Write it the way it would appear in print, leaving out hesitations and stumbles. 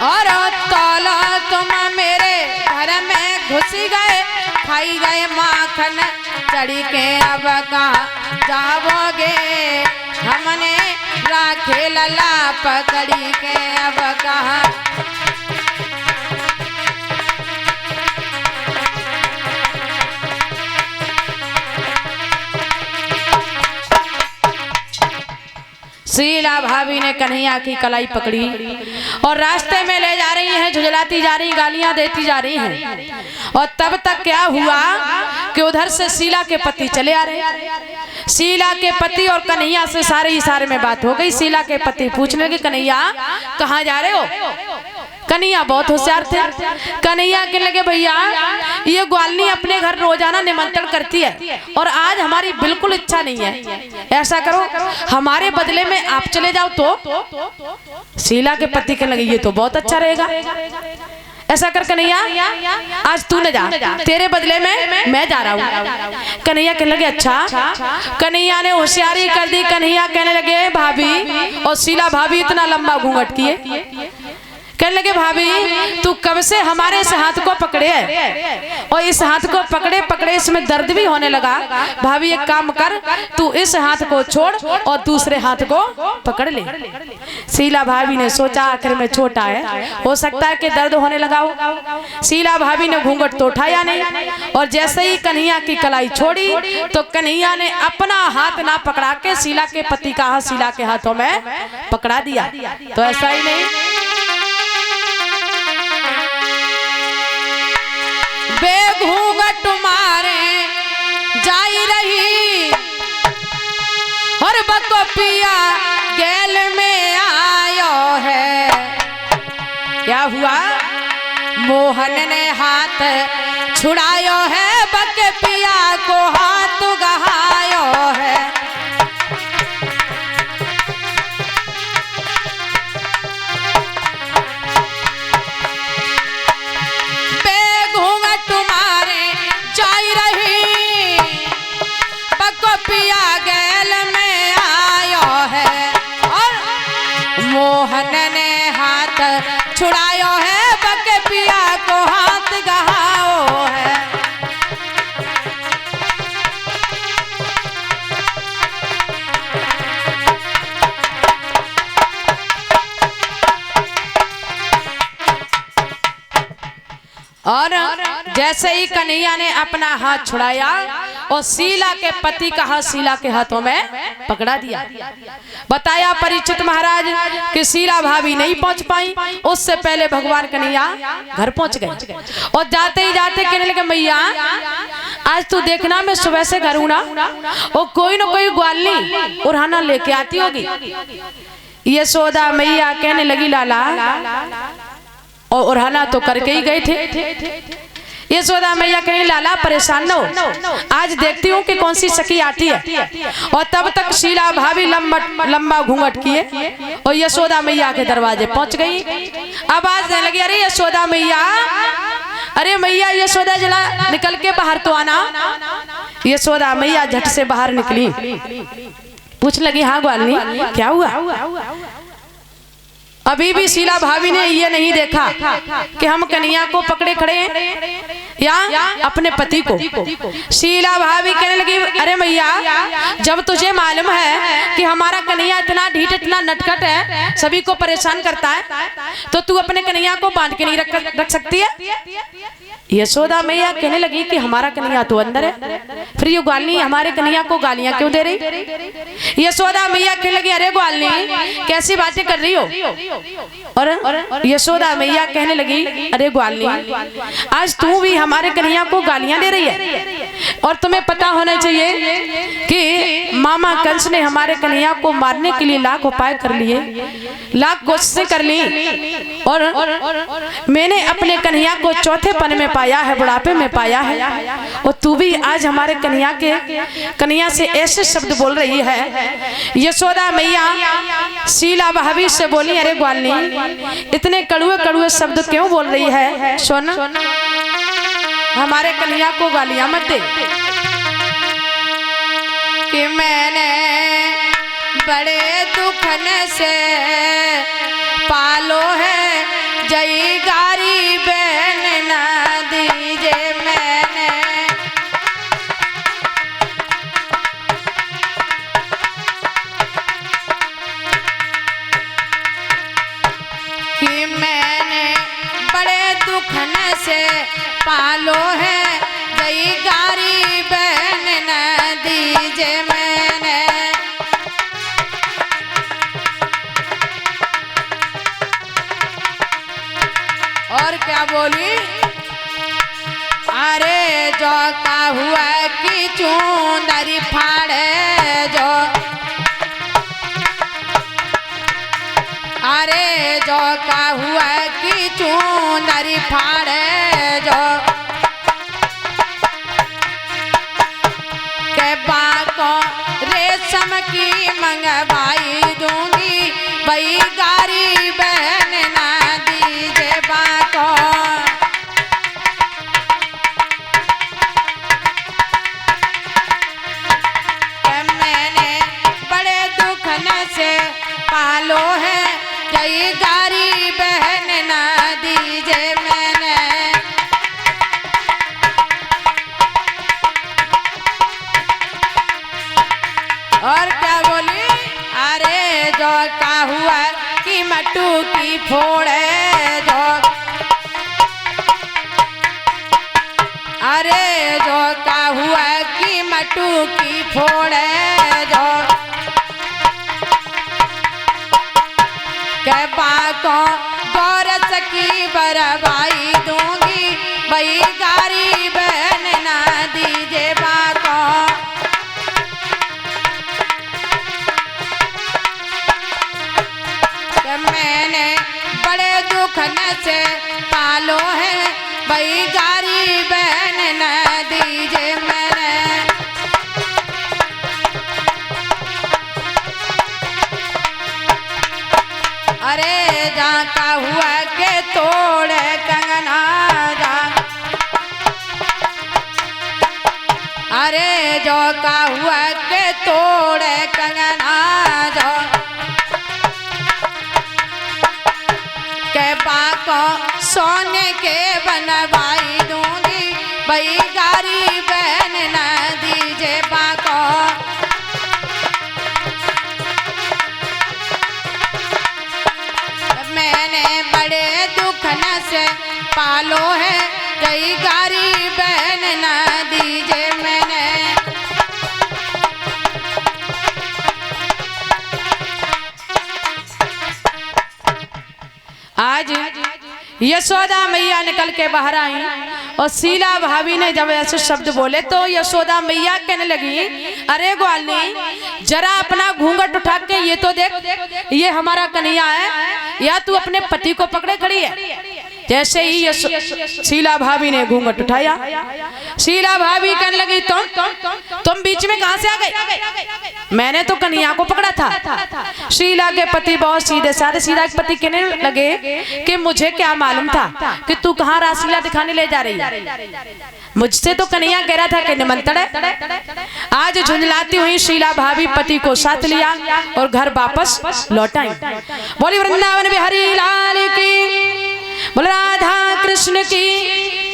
और तौला तुम मेरे घर में घुस गए, खाई गए माखन चढ़ी के अब कहाँ जाओगे, हमने राखे लला पकड़ी के अब कहाँ। शीला भाभी ने कन्हैया की कलाई पकड़ी और रास्ते में ले जा रही हैं, झुझलाती जा रही, गालियां देती जा रही हैं। और तब तक क्या हुआ कि उधर से शीला के पति चले आ रहे। शीला के पति और कन्हैया से सारे इशारे में बात हो गई। शीला के पति पूछने लगे, कन्हैया कहाँ जा रहे हो? कन्हैया बहुत होशियार थे। कन्हैया कहने लगे, भैया ये ग्वालनी अपने घर रोजाना निमंत्रण करती है और आज हमारी बिल्कुल इच्छा नहीं है, ऐसा करो हमारे बदले में आप चले जाओ। तो शीला के पति कहने लगे, ये तो बहुत अच्छा रहेगा, ऐसा कर कन्हैया आज तू न जा, तेरे बदले में मैं जा रहा हूँ। कन्हैया कहने लगे, अच्छा। कन्हैया ने होशियारी कर दी। कन्हैया कहने लगे, भाभी, और शीला भाभी इतना लंबा घूंघट किए, कहने लगे, भाभी तू कब से हमारे इस हाथ को पकड़े है और इस हाथ को पकड़े पकड़े इसमें दर्द भी होने लगा। भाभी एक काम कर, तू इस हाथ को छोड़ और दूसरे हाथ को पकड़ ले। शीला भाभी ने सोचा आखिर में छोटा है, हो सकता है कि दर्द होने लगा हो। शीला भाभी ने घूंघट तो उठाया नहीं और जैसे ही कन्हैया की कलाई छोड़ी तो कन्हैया ने अपना हाथ ना पकड़ा के शीला के पति का हाथ शीला के हाथों में पकड़ा दिया। तो ऐसा ही नहीं, बेघूंघट मारे जाई रही और बकोपिया गैल में आयो है। क्या हुआ? मोहन ने हाथ छुड़ायो है, बकोपिया को हाथ गहायो है। पिया गैल में आयो है और मोहन ने हाथ छुड़ायो है, बके पिया को हाथ गहाओ है। और जैसे ही कन्हैया ने अपना हाथ छुड़ाया और शीला के पति का हाथ शीला के हाथों में पकड़ा दिया। बताया परीक्षित महाराज कि शीला भाभी नहीं पहुंच पाई, उससे पहले भगवान कन्हैया घर पहुंच गए और जाते ही जाते कहने लगे, मैया आज तू देखना मैं सुबह से घर हूं ना, और कोई ना कोई ग्वालनी उड़ाना लेके आती होगी। यशोदा मैया कहने लगी, लाला, और उड़ाना तो करके ही गए थे। यशोदा मैया कहीं, लाला परेशान न हो, आज देखती हूँ कि कौन सी सखी आती है। और तब तक शीला भाभी लंबा घूंघट किए और यशोदा मैया के दरवाजे पहुंच गई। आवाज देने लगी, अरे यशोदा मैया, अरे मैया यशोदा जला निकल के बाहर तो आना। यशोदा मैया झट से बाहर निकली, पूछ लगी, हाँ ग्वालनी क्या हुआ? अभी भी शीला भाभी ने ये नहीं देखा कि हम कन्हैया को पकड़े खड़े हैं या अपने पति को। शीला भाभी कहने लगी, अरे मैया जब तुझे मालूम है कि हमारा कन्हैया इतना ढीठ इतना नटखट है, सभी को परेशान करता है, तो तू अपने कन्हैया को बांध के नहीं रख सकती है। यशोदा मैया कहने लगी कि हमारा कन्हैया तो अंदर है, फिर ये ग्वालनी हमारे कन्हैया को गालियां क्यों दे रही? यशोदा मैया कहने लगी, अरे ग्वालनी कैसी बातें कर रही हो? और यशोदा मैया कहने लगी, अरे ग्वालनी आज तू भी हमारे कन्हैया को गालियां दे रही है, और तुम्हें पता होना चाहिए कि मामा कंस ने हमारे कन्हैया को मारने के लिए लाख उपाय कर लिए, लाख कोशिशें कर ली, और मैंने अपने कन्हैया को चौथे पन में पाया है, बुढ़ापे में पाया है, और तू भी आज हमारे कन्हैया से ऐसे शब्द बोल रही है। यशोदा मैया शीला भाभी से बोली, अरे ग्वालनी इतने कड़ुए कड़ुए शब्द क्यों बोल रही है? सुन, हमारे कन्हैया को गालियां मत दे कि मैंने बड़े दुखन से पालो है से पालो है गई गारी बहन न दीजे मैंने। और क्या बोली, अरे जो का हुआ कि चूंदरी फाड़े जो, अरे जो का हुआ कि चूंदरी फाड़े जो, के बाको रेशम की मंगवाई दूंगी भाई गारी बहन ना दीजे बाको। मैंने बड़े दुख न से पालो है कई गारी बहन ना दीजे मैंने। और क्या बोली, अरे जो का हुआ कि मट्टू की फोड़े जो, अरे जो का हुआ कि मट्टू की फोड़े जो, के बाको गोरस की बरबाई दूंगी भाई गारी बहन ना दीजे बाको। मैंने बड़े दुख न से पालो है भाई गारी बहन न दीजे मैंने। अरे जा का हुआ के तोड़े कंगना जा, अरे जो का हुआ के तोड़े कंगना जो, के बाको सोने के बनवाई दूंगी भाई गारी बहन न दीजे बाको। मैंने बड़े दुख न से पालो है कई गारी बहन न दीजे मैंने। आज यशोदा मैया निकल के बाहर आई और शीला भाभी ने जब ऐसे शब्द बोले तो यशोदा मैया कहने लगी, अरे ग्वालिनी जरा अपना घूंघट उठा के ये तो देख, ये हमारा कन्हैया है या तू अपने पति को पकड़े खड़ी है। जैसे ही शीला भाभी ने घूंघट उठाया, शीला भाभी कहने लगी तुम बीच में कहां से आ गई, मैंने तो कन्हैया को पकड़ा था। शीला के पति बहुत सीधे साधे, शीला के पति कहने लगे कि मुझे क्या मालूम था कि तू कहां रासलीला दिखाने ले जा रही है, मुझसे तो कन्हैया कह रहा था कि निमंत्रण है। आज झुंझलाती हुई शीला भाभी पति को साथ लिया और घर वापस लौट आई। बोली वृंदावन बिहारी लाल की, बोल राधा कृष्ण की।